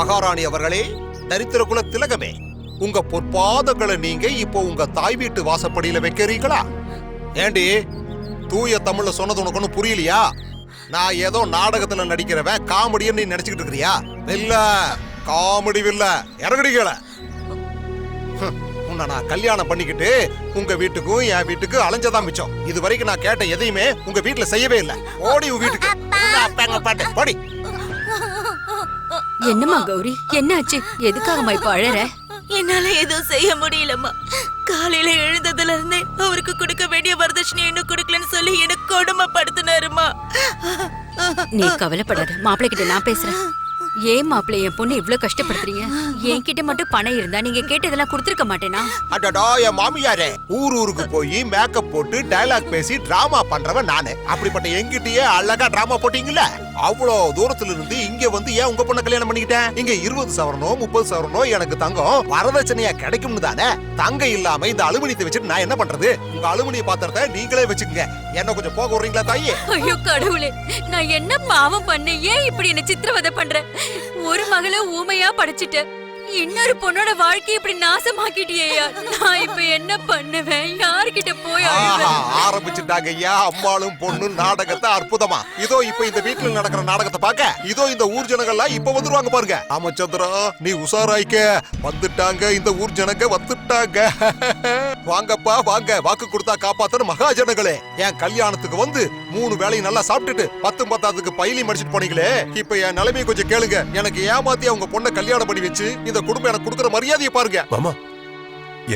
மகாராணி அவர்களே, தரித்திர குல திலகமே, உங்க பொற்பாதங்களை நீங்க இப்போ உங்க தாய் வீட்டு வாசப்படியில வைக்கிறீங்களா? ஏண்டி, தூய தமிழ்ல சொன்னது உனக்கு ஒன்னும் புரியலையா? நான் ஏதோ நாடகத்துல நடிக்கிறவன் காமெடின்னு நீ நினைச்சுக்கிட்டு இருக்கிறியா? இல்ல, காமெடி இல்ல, இறங்கடிக்கல. உன்னை நான் கல்யாணம் பண்ணிக்கிட்டு உங்க வீட்டுக்கும் என் வீட்டுக்கு அலைஞ்சதான் மிச்சம். இது வரைக்கும் நான் கேட்ட எதையுமே உங்க வீட்டுல செய்யவே இல்லை. ஓடி உங்க வீட்டுக்கு பாட்டு போடி. என்னம்மா கௌரி, என்னாச்சு? எதுக்காகமா இப்ப அழற? என்னால எதுவும் செய்ய முடியலம்மா. காலையில எழுந்ததுல இருந்து அவருக்கு கொடுக்க வேண்டிய வரதட்சணை இன்னும் கொடுக்கலன்னு சொல்லி எனக்கு கொடுமைப்படுத்தினாருமா. நீ கவலைப்படாத, மாப்பிள்ளை கிட்ட நான் பேசுறேன். ஏன் மாப்பிள்ளை என் பொண்ணு இவ்வளவு கஷ்டப்படுத்துறீங்க? என்கிட்ட மட்டும் பணம் இருந்தா நீங்க கேட்டதெல்லாம் கொடுத்துருக்க மாட்டேனா? அடடா, என் மாமியாரே, ஊருக்கு போய் மேக்கப் போட்டு டயலாக் பேசி டிராமா பண்றவன் நானு. அப்படிப்பட்ட என்கிட்டயே அழகா டிராமா போட்டீங்கல்ல. அவ்வளவு தூரத்துல இருந்து இங்க வந்து ஏன் உங்க பொண்ணை கல்யாணம் பண்ணிக்கிட்டேன்? இங்க 20 சவரனோ 30 சவரனோ எனக்கு தங்கம் வரதட்சணையா கிடைக்கும்னு தானே. தங்க இல்லாம இந்த அலுமினியத்தை வச்சுட்டு நான் என்ன பண்றது? உங்க அலுமினிய பாத்திரத்தை நீங்களே வச்சுக்கங்க. என்ன கொஞ்சம் போக விடுறீங்களா தாயே? ஐயோ கடவுளே, நான் என்ன பாவம் பண்ணேன்? ஏன் இப்படி என்ன சித்திரவதை பண்ற? ஒரு மகளை ஊமையா படைச்சிட்ட, இன்னொரு பொண்ணோட வாழ்க்கையை இப்படி நாசமாக்கிட்டியா? நான் இப்ப என்ன பண்ணுவேன்? யார்கிட்ட போய் ஆரம்பிச்சுட்டாங்க ஐயா அம்மாளும் பொண்ணு நாடகத்தை. அற்புதமா. இதோ இப்ப இந்த வீட்டுல நடக்கிற நாடகத்தை பாக்க இதோ இந்த ஊர் ஜனங்கள்லாம் இப்ப வந்துருவாங்க பாருங்க. ராமச்சந்திரா, நீ உஷாராய்க்க. வந்துட்டாங்க, இந்த ஊர் ஜனங்க வந்துட்டாங்க. வாங்கப்பா வாங்க, வாக்கு கொடுத்தா காப்பாத்தன மகாஜனங்களே. என் கல்யாணத்துக்கு வந்து 3 வேளையும் நல்லா சாப்பிட்டுட்டு 10 10 பைலி மடிச்சிட்டு போனீங்களே. இப்ப என் நிலைமையை கொஞ்சம் கேளுங்க. எனக்கு ஏமாத்தி அவங்க பொண்ணை கல்யாணம் பண்ணி வச்சு இந்த குடும்பம் எனக்கு கொடுக்கிற மரியாதையை பாருங்க. மாமா,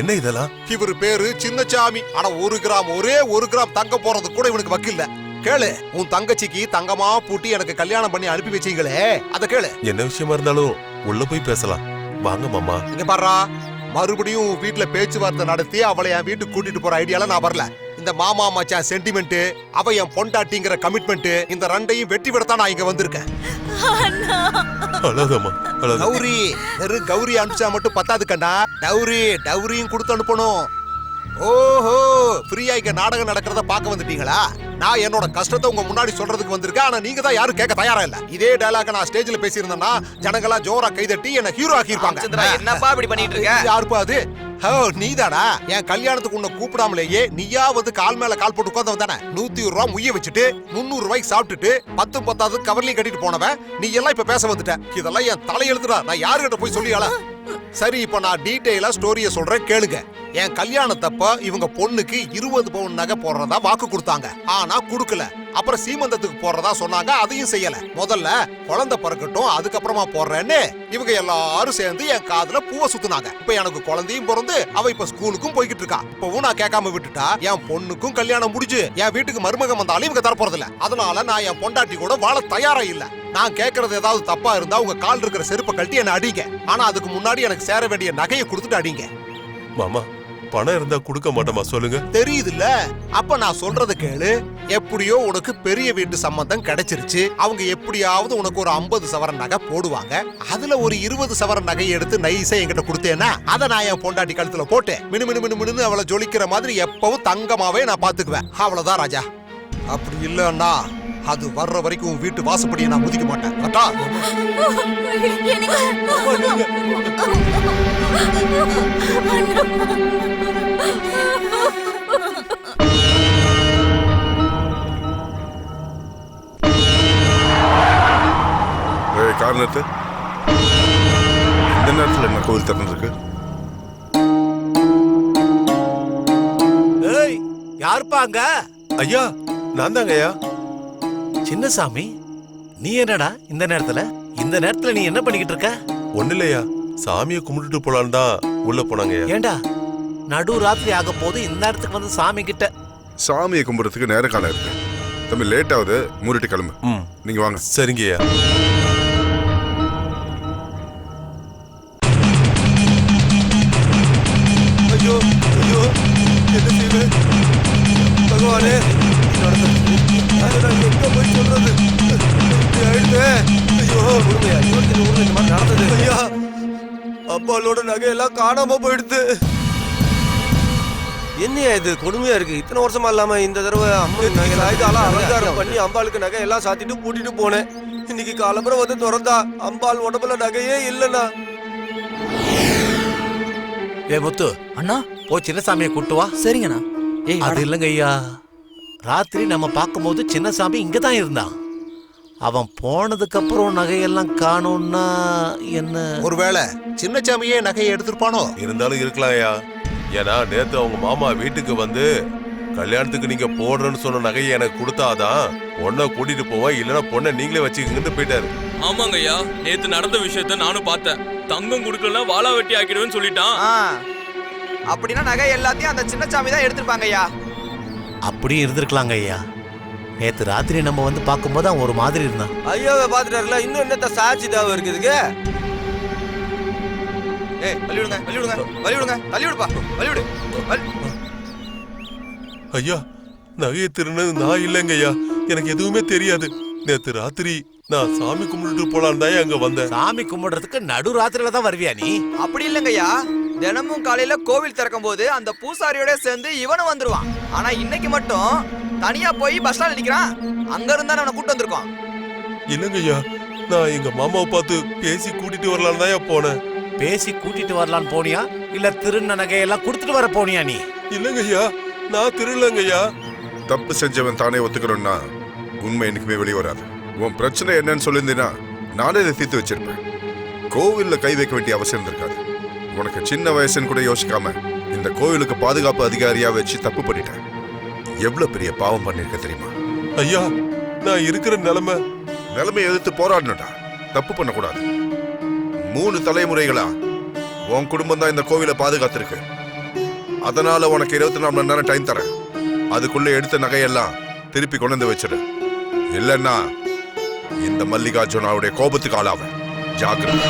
என்ன இதெல்லாம்? இவரு பேரு சின்னசாமி. ஆனா 1 கிராம், ஒரே 1 கிராம் தங்கம் போறது கூட இவனுக்கு வக்கில்ல. கேளு, உன் தங்கச்சிக்கு தங்கமா பூட்டி எனக்கு கல்யாணம் பண்ணி அனுப்பி வச்சீங்களே, அத கேளு. என்ன விஷயமா இருந்தாலும் உள்ள போய் பேசலாம். வாங்க மாமா. இங்க பாரு, மறுபடியும் வீட்டுல பேச்சுவார்த்தை நடத்தி அவளை என் வீட்டுக்கு கூட்டிட்டு போற ஐடியால நான் வரல. இந்த மாமா மச்சான் சென்டிமெண்ட், அவ என் பொண்டாட்டிங்கிற கமிட்மெண்ட், இந்த ரெண்டையும் வெட்டி விடத்தான் நான் இங்க வந்திருக்கேன். கௌரி, வெறும் கௌரி அனுப்பிச்சா மட்டும் பத்தாது கண்ணா. டவுரியும் கொடுத்து அனுப்பணும். ஓஹோ, ஃப்ரீயா இங்க நாடகம் நடக்கிறத பாக்க வந்துட்டீங்களா? நான் என்னோட கஷ்டத்தை உங்க முன்னாடி சொல்றதுக்கு வந்திருக்கேன். ஆனா நீங்க தான் யாரும் கேட்க தயாரா இல்ல. இதே டயலாக நான் ஸ்டேஜ்ல பேசியிருந்தேன்னா ஜனங்களா ஜோரா கைதட்டி என்ன ஹீரோ ஆக்கிருப்பாங்க. என்னப்பா இப்படி பண்ணிட்டு இருக்க? யாருப்பா அது? நீதானா? என் கல்யாணத்துக்கு உன்னை கூப்பிடாமலேயே நீயா வந்து கால் மேல கால் போட்டு உட்கார்ந்து வந்தானே. 120 ரூபாய் முய்ய வச்சுட்டு 300 ரூபாய்க்கு சாப்பிட்டுட்டு 10 10 கவர்லயும் கட்டிட்டு போனவன் நீ எல்லாம் இப்ப பேச வந்துட்ட. இதெல்லாம் என் தலையெழுத்துடா. நான் யாருகிட்ட போய் சொல்லியாளா? சரி, இப்ப நான் டீடைலா ஸ்டோரிய சொல்றேன், கேளுங்க. என் கல்யாணத்தப்ப இவங்க பொண்ணுக்கு 20 பவுன் நகை போடுறதா வாக்கு கொடுத்தாங்க. ஆனா குடுக்கல. அப்புறம் சீமந்தத்துக்கு போடுறதா சொன்னாங்க, அதையும் செய்யல. முதல்ல குழந்தை பிறக்கட்டும், அதுக்கப்புறமா போடுறேன்னு இவங்க எல்லாரும் சேர்ந்து என் காதுல பூவை சுத்துனாங்க. இப்ப எனக்கு குழந்தையும் பிறந்து அவ இப்ப ஸ்கூலுக்கும் போய்கிட்டு இருக்கா. இப்பவும் நான் கேட்காம விட்டுட்டா என் பொண்ணுக்கும் கல்யாணம் முடிஞ்சு என் வீட்டுக்கு மருமகம் வந்தாலும் இவங்க தரப்போறது இல்ல. அதனால நான் என் பொண்டாட்டி கூட வாழ தயாரா இல்ல. நான் கேட்கறது ஏதாவது தப்பா இருந்தா உங்க கால் இருக்கிற செருப்பை கழட்டி என்ன அடிங்க. ஆனா அதுக்கு முன்னாடி எனக்கு சேர வேண்டிய நகையை கொடுத்துட்டு அடிங்க. மாமா, பணம் இருந்தா கொடுக்க மாட்டோமா? சொல்லுங்க. தெரியுதுல்ல? அப்ப நான் சொல்றத கேளு. எப்படியோ உனக்கு பெரிய வீட்டு சம்பந்தம் கிடைச்சிருச்சு. அவங்க எப்படியாவது உனக்கு ஒரு 50 சவரன் நகை போடுவாங்க. அதுல ஒரு 20 சவரன் நகையை எடுத்து நைஸா என்கிட்ட கொடுத்தேன்னா அதை நான் என் பொண்டாட்டி கழுத்துல போட்டு மினு அவளை ஜொலிக்கிற மாதிரி எப்பவும் தங்கமாவே நான் பாத்துக்குவேன். அவ்வளவுதான் ராஜா. அப்படி இல்லன்னா அது வர்ற வரைக்கும் உன் வீட்டு வாசப்படியை நான் முதிக்க மாட்டேன். கார் நிறுத்து. இந்த நேரத்தில் என்ன கோவில் திறந்துருக்கு? யாருப்பா அங்க? ஐயா, நான் தாங்க ஐயா. சின்னசாமி, நீ என்னடா இந்த நேரத்துல நீ என்ன பண்ணிக்கிட்டு இருக்க? ஒண்ணு இல்லையா, சாமியை கும்பிட்டுட்டு போலான்னு தான் உள்ள போனாங்க. ஏண்டா, நடு ராத்திரி ஆக போது இந்த நேரத்துக்கு வந்து சாமி கிட்ட? சாமியை கும்பிடுறதுக்கு நேர காலம் இருக்கு தம்பி. லேட் ஆகுது, மூடிட்டு கிளம்பு. நீங்க வாங்க. சரிங்கய்யா. ஐயோ ஐயோ, என்ன செய்வேன் பகவானே? எங்க போய் சொல்றது? ஐயோ, நடந்தது ஐயா. அப்பாலோட நகையெல்லாம் காணாம போயிடுது. என்னையா இது கொடுமையா இருக்கு. இத்தனை வருஷமா இல்லாம இந்த தடவை அலங்காரம் பண்ணி அம்பாளுக்கு நகை எல்லாம் சாத்திட்டு பூட்டிட்டு போனேன். இன்னைக்கு காலம்பரம் வந்து திறந்தா அம்பாள் உடம்புல நகையே இல்லைண்ணா. ஏ முத்து அண்ணா போ சின்னசாமியை கூட்டு வா. சரிங்கண்ணா. ஏய் அது இல்லைங்க ஐயா, ராத்திரி நம்ம பார்க்கும்போது சின்னசாமி இங்க தான் இருந்தான். அவன் போனதுக்கு அப்புறம் நகையெல்லாம் காணோம்னா என்ன? ஒருவேளை சின்னசாமியே நகையை எடுத்திருப்பானோ? இருந்தாலும் இருக்கலாம் ஐயா. ஏன்னா நேத்து அவங்க மாமா வீட்டுக்கு வந்து கல்யாணத்துக்கு நீங்க போடுறேன்னு சொன்ன நகையை எனக்கு கொடுத்தாதான் பொண்ணை கூட்டிட்டு போவா, இல்லைன்னா பொண்ணை நீங்களே வச்சுக்கிட்டு போயிட்டாரு. ஆமாங்க ஐயா, நேத்து நடந்த விஷயத்த நானும் பார்த்தேன். தங்கம் கொடுக்கலன்னா வாளா வெட்டி ஆக்கிடுவேன்னு சொல்லிட்டான். அப்படின்னா நகை எல்லாத்தையும் அந்த சின்னசாமி தான் எடுத்திருப்பாங்க ஐயா. அப்படியும் இருந்திருக்கலாங்க ஐயா. நேத்து ராத்திரி நம்ம வந்து பார்க்கும்போது அவன் ஒரு மாதிரி இருந்தான். ஐயாவை பாத்துட்டாருல, இன்னும் என்னத்த சாட்சி தேவை இருக்குதுக்கு? ஏய் வலி விடுங்க, வலி விடுங்க, வலி விடுங்க, தள்ளி விடுப்பா, வலி விடு. ஐயா, நகையை திருநது நான் இல்லைங்க ஐயா, எனக்கு எதுவுமே தெரியாது. நேத்து ராத்திரி நான் சாமி கும்பிட்டு போலான்னு தான் அங்க வந்தேன். சாமி கும்பிடுறதுக்கு நடு ராத்திரில தான் வருவியா நீ? அப்படி இல்லைங்க ஐயா, தினமும் காலையில கோவில் திறக்கும் போது அந்த பூசாரியோட சேர்ந்து இவனும் வந்துருவான். ஆனா இன்னைக்கு மட்டும் தனியா போய் பஸ் ஸ்டாண்ட் நிக்கிறான். அங்க இருந்தா அவனை கூட்டு வந்திருக்கோம். இல்லைங்க ஐயா, நான் எங்க மாமாவை பார்த்து பேசி கூட்டிட்டு வரலான்னு தான் போனேன். பேசி கூட்டிட்டு வரலான்னு போனியா இல்ல திருந நகையெல்லாம் கொடுத்துட்டு வர போனியா நீ? இல்லைங்க ஐயா, நான் திருடலங்க ஐயா. தப்பு செஞ்சவன் தானே ஒத்துக்கிறோம்னா உண்மை என்னைக்குமே வெளியே வராது. உன் பிரச்சனை என்னன்னு சொல்லியிருந்தீங்கன்னா நானே இதை தீர்த்து வச்சிருப்பேன். கோவில்ல கை வைக்க வேண்டிய அவசியம் இருக்காது. உனக்கு சின்ன வயசுன்னு கூட யோசிக்காம இந்த கோவிலுக்கு பாதுகாப்பு அதிகாரியா வச்சு தப்பு பண்ணிட்டேன். எவ்வளவு பெரிய பாவம் பண்ணிருக்க தெரியுமா? ஐயா, நான் இருக்கிற நிலைமை எதிர்த்து போராடணும்டா. தப்பு பண்ணக்கூடாது. 3 தலைமுறைகளா உன் குடும்பம் தான் இந்த கோவிலை பாதுகாத்திருக்கு. அதனால உனக்கு 24 மணி நேரம் டைம் தரேன். அதுக்குள்ள எடுத்த நகையெல்லாம் திருப்பி கொண்டு வந்து வச்சிடு. இல்லைன்னா இந்த மல்லிகார்ஜுனாவுடைய கோபத்துக்கு ஆளாவ. ஜாக்கிரதை.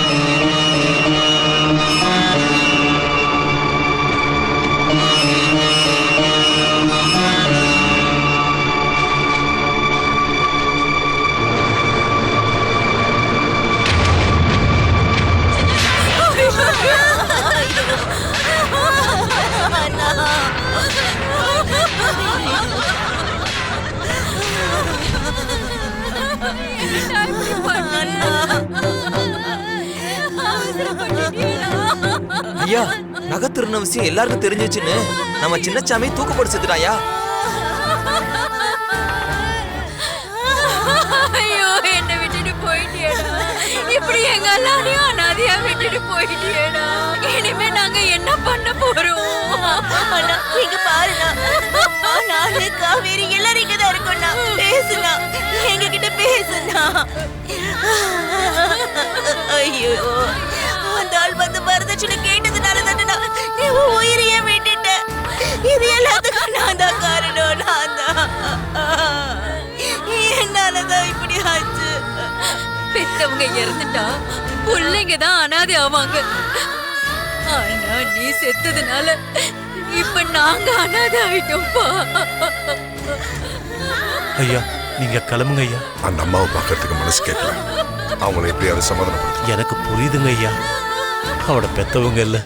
ஐயா, நகை திருந விஷயம் எல்லாருக்கும் தெரிஞ்சிச்சுன்னு நம்ம சின்னசாமி தூக்குப்பட்டு செத்துட்டாயா? ஐயோ, என்ன விட்டுட்டு போயிட்டியேடா. இப்படி எங்க எல்லாரையும் அனாதையா விட்டுட்டு போயிட்டியேடா. இனிமே நாங்க என்ன பண்ண போறோம்? அண்ணா, இங்க பாருண்ணா. அம்மா, நானு, காவேரி எல்லாரும் இங்கதான் இருக்கோம்ண்ணா. பேசுண்ணா, எங்க கிட்ட பேசுண்ணா. ஐயோ, அந்த ஆள் வந்து வரதட்சணை கேட்டதுனால தானே நீ உயிரையே விட்டுட்ட. இது எல்லாத்துக்கும் நான் தான் காரணம். நான் தான். என்னாலதான் இப்படி ஆச்சு. பெத்தவங்க இறந்துட்டா பிள்ளைங்க தான் அனாதை ஆவாங்க. ஆனா நீ செத்ததுனால இப்ப நாங்க அனாதை ஆயிட்டோம்ப்பா. ஐயா, நீங்க கிளம்புங்க ஐயா. அந்த அம்மாவை பார்க்கறதுக்கு மனசு கேட்கல. அவங்களை எப்படியாவது சமாதானப்படுத்த. எனக்கு புரியுதுங்க ஐயா. அவட பெத்தவங்க இல்ல,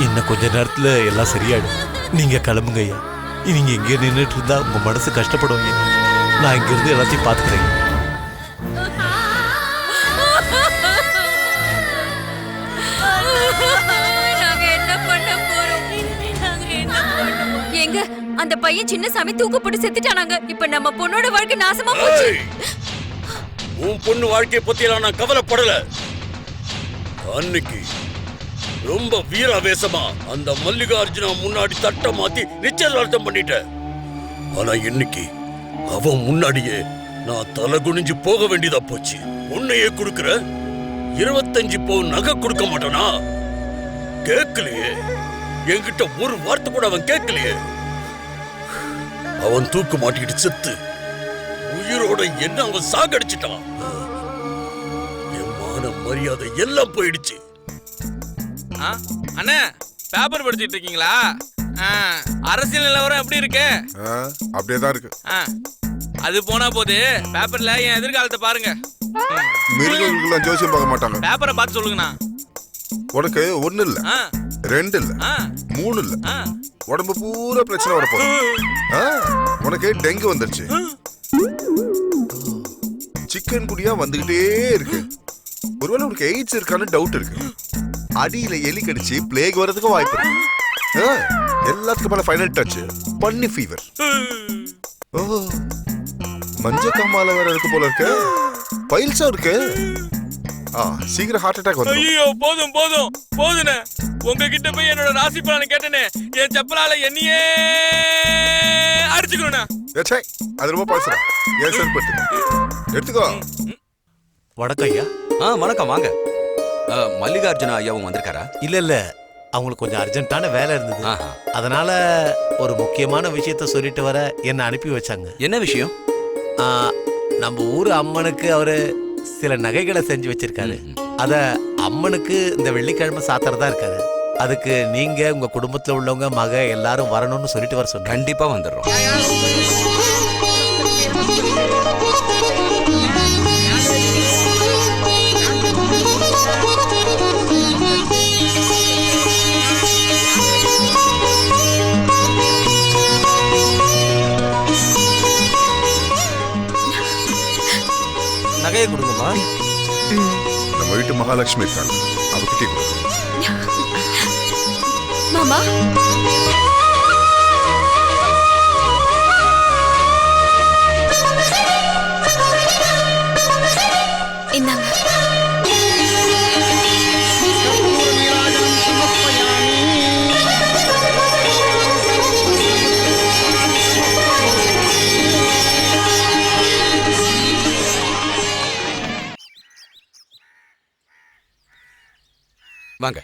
இன்னும் கொஞ்ச நேரத்துல எல்லாம் சரியாயிடும். நீங்க கிளம்புங்க ஐயா. நீங்க இங்கே நின்றுட்டு இருந்தா உங்க மனசு கஷ்டப்படும். நான் இங்க இருந்து எல்லாத்தையும் பாத்துக்கிறேன். நாங்க என்ன பண்ண போறோம்? எங்க அந்த பையன் சின்னசாமி தூக்கப்பட்டு செத்துட்டானாங்க. இப்ப நம்ம பொண்ணோட வாழ்க்கை நாசமா போச்சு. உன் பொண்ணு வாழ்க்கையை பத்தியெல்லாம் நான் கவலைப்படல. அன்னைக்கு ரொம்ப வீராவேசமா அந்த மல்லிகார்ஜுனா முன்னாடி தட்ட மாத்தி நிச்சயதார்த்தம் பண்ணிட்டேன். ஆனா இன்னைக்கு அவன் முன்னாடியே நான் தலை குனிஞ்சு போக வேண்டியதா போச்சு. உன்னையே கொடுக்கிற 25 பவுன் நகை கொடுக்க மாட்டானா? கேட்கலையே. என்கிட்ட ஒரு வார்த்தை கூட அவன் கேட்கலையே. அவன் தூக்கு மாட்டிக்கிட்டு செத்து உயிரோட என்ன அவன் சாகடிச்சிட்டான். என் மான மரியாதை எல்லாம் போயிடுச்சு. அண்ணா, பேப்பர் படிச்சிட்டு இருக்கீங்களா? அரசியல் நிலவரம் எப்படி இருக்கு? அப்படியேதான் இருக்கு. அது போனா போது பேப்பர்ல என் எதிர்காலத்தை பாருங்க. மிருகங்களுக்கெல்லாம் ஜோசியம் பார்க்க மாட்டாங்க. பேப்பரை பார்த்து சொல்லுங்கண்ணா. உனக்கு 1 இல்ல 2 இல்ல 3 இல்ல ஆ. உடம்பு பூரா பிரச்சனை வரப்போகுது. உனக்கு டெங்கு வந்துருச்சு. சிக்கன் குடியா வந்துகிட்டே இருக்கு. ஒருவேளை உனக்கு எய்ட்ஸ் இருக்கான்னு டவுட் இருக்கு. அடியில எலி கடிச்சு பிளேக் வரதுக்கு வாய்ப்பு இருக்கு. எல்லாத்துக்கும் மேல ஃபைனல் டச் பன்னி ஃபீவர். ஓ, மஞ்ச காமால வேற இருக்கு போல இருக்கு. பைல்ஸா இருக்கு. சீக்கிரம் ஹார்ட் அட்டாக் வந்து. ஐயோ போதும் போதும் போதுனே. உங்ககிட்ட போய் என்னோட ராசி பலனை கேட்டனே, என் செப்பலால என்னையே அடிச்சுக்கணும்னா. ஏச்சே, அது ரொம்ப பழசுடா. ஏன் செருப்பு எடுத்துக்கோ. வணக்கம் ஐயா. வணக்கம், வாங்க. மல்லிகார்ஜுன ஐயாவும் வந்திருக்காரா? இல்ல அவங்களுக்கு கொஞ்சம் அர்ஜென்ட்டான வேலை இருந்தது. அதனால ஒரு முக்கியமான விஷயத்த சொல்லிட்டு வர என்ன அனுப்பி வச்சாங்க. என்ன விஷயம்? நம்ம ஊர் அம்மனுக்கு அவரு சில நகைகளை செஞ்சு வச்சிருக்காரு. அத அம்மனுக்கு இந்த வெள்ளிக்கிழமை சாத்துறதா இருக்காரு. அதுக்கு நீங்க உங்க குடும்பத்துல உள்ளவங்க மக எல்லாரும் வரணும்னு சொல்லிட்டு வர சொன்ன. கண்டிப்பா வந்துடுறோம். நகையை கொடுங்கம்மா. நம்ம வீட்டு மகாலட்சுமி இருக்காங்க, அவகிட்டே கொடுங்க. மாமா இந்தாங்க. வாங்க.